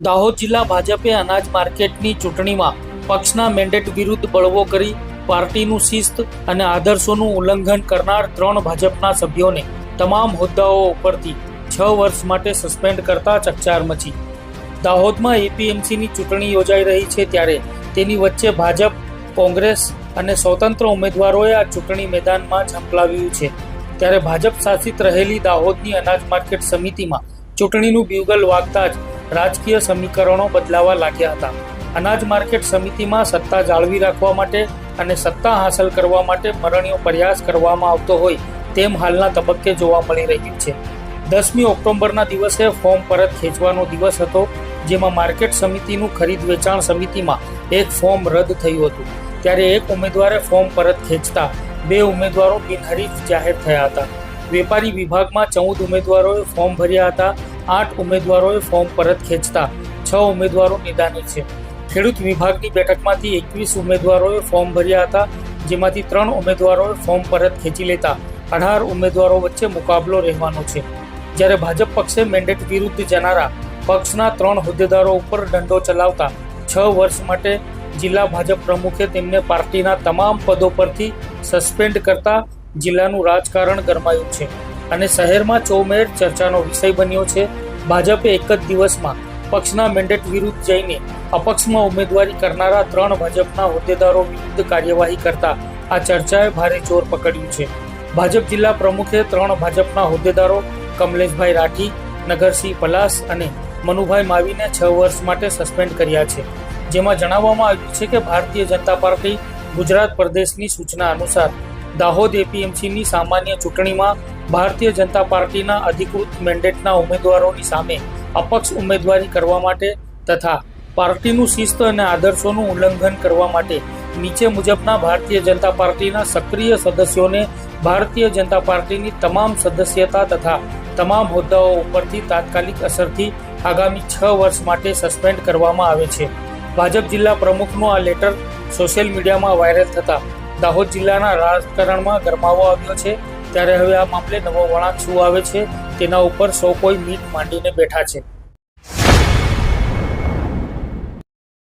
દાહોદ જિલ્લા ભાજપે અનાજ માર્કેટની ચૂંટણીમાં પક્ષના મેન્ડેટ વિરુદ્ધ બળવો કરી પાર્ટીનું શિસ્ત અને આદર્શોનું ઉલ્લંઘન કરનાર 3 ભાજપના સભ્યોને તમામ હોદ્દાઓ ઉપરથી 6 વર્ષ માટે સસ્પેન્ડ કરતા ચકચાર મચી। દાહોદમાં એપીએમસીની ચૂંટણી યોજાઈ રહી છે ત્યારે તેની વચ્ચે ભાજપ, કોંગ્રેસ અને સ્વતંત્ર ઉમેદવારોએ આ ચૂંટણી મેદાનમાં ઝંપલાવ્યું છે। ત્યારે ભાજપ શાસિત રહેલી દાહોદની અનાજ માર્કેટ સમિતિમાં ચૂંટણીનું બ્યુગલ વાગતા જ રાજકીય સમીકરણો બદલાવા લાગ્યા હતા। અનાજ માર્કેટ સમિતિમાં સત્તા જાળવી રાખવા માટે અને સત્તા હાંસલ કરવા માટે મરણીયો પ્રયાસ કરવામાં આવતો હોય તેમ હાલના તબક્કે જોવા મળી રહ્યું છે। 10મી ઓક્ટોબરના દિવસે ફોર્મ પરત ખેંચવાનો દિવસ હતો, જેમાં માર્કેટ સમિતિનું ખરીદ વેચાણ સમિતિમાં એક ફોર્મ રદ થયું હતું। ત્યારે એક ઉમેદવારે ફોર્મ પરત ખેંચતા 2 ઉમેદવારો બિનહરીફ જાહેર થયા હતા। વેપારી વિભાગમાં 14 ઉમેદવારોએ ફોર્મ ભર્યા હતા। 8 ઉમેદવારોએ ફોર્મ પરત ખેંચતા 6 ઉમેદવારો નિદાનિત છે। ખેડૂત વિભાગની બેઠકમાંથી 21 ઉમેદવારોએ ફોર્મ ભર્યા હતા, જેમાંથી 3 ઉમેદવારોએ ફોર્મ પરત ખેંચી લેતા 18 ઉમેદવારો વચ્ચે મુકાબલો રહેવાનો છે। જ્યારે ભાજપ પક્ષે મેન્ડેટ વિરુદ્ધ જનારા પક્ષના 3 હોદ્દેદારો ઉપર દંડો ચલાવતા 6 વર્ષ માટે જિલ્લા ભાજપ પ્રમુખે તેમને પાર્ટીના તમામ પદો પરથી સસ્પેન્ડ કરતા જિલ્લાનું રાજકારણ ગરમાયું છે અને શહેરમાં ચોમેર ચર્ચાનો વિષય બન્યો છે। ભાજપે એક જ દિવસમાં પક્ષના મેન્ડેટ વિરુદ્ધ જઈને અપક્ષમાં ઉમેદવારી કરનારા 3 ભાજપના હોદ્દેદારો વિરુદ્ધ કાર્યવાહી કરતા આ ચર્ચાએ ભારે જોર પકડ્યું છે। ભાજપ જિલ્લા પ્રમુખે 3 ભાજપના હોદ્દેદારો કમલેશભાઈ રાઠી, નગરસિંહ પલાસ અને મનુભાઈ માવીને 6 વર્ષ માટે સસ્પેન્ડ કર્યા છે, જેમાં જણાવવામાં આવ્યું છે કે ભારતીય જનતા પાર્ટી ગુજરાત પ્રદેશની સૂચના અનુસાર દાહોદ એપીએમસીની સામાન્ય ચૂંટણીમાં ભારતીય જનતા પાર્ટીના અધિકૃત મેન્ડેટના ઉમેદવારોની સામે અપક્ષ ઉમેદવારી કરવા માટે તથા પાર્ટીનું શિસ્ત અને આદર્શોનું ઉલ્લંઘન કરવા માટે નીચે મુજબના ભારતીય જનતા પાર્ટીના સક્રિય સદસ્યોને ભારતીય જનતા પાર્ટીની તમામ સદસ્યતા તથા તમામ હોદ્દાઓ ઉપરથી તાત્કાલિક અસરથી આગામી 6 વર્ષ માટે સસ્પેન્ડ કરવામાં આવે છે। ભાજપ જિલ્લા પ્રમુખનો આ લેટર સોશિયલ મીડિયામાં વાયરલ થતા દાહોદ જિલ્લાના રાજકારણમાં ગરમાવો આવ્યો છે। ત્યારે હવે આ મામલે નવો વળાંક શું આવે છે તેના ઉપર સૌ કોઈ મીટ માંડીને બેઠા છે।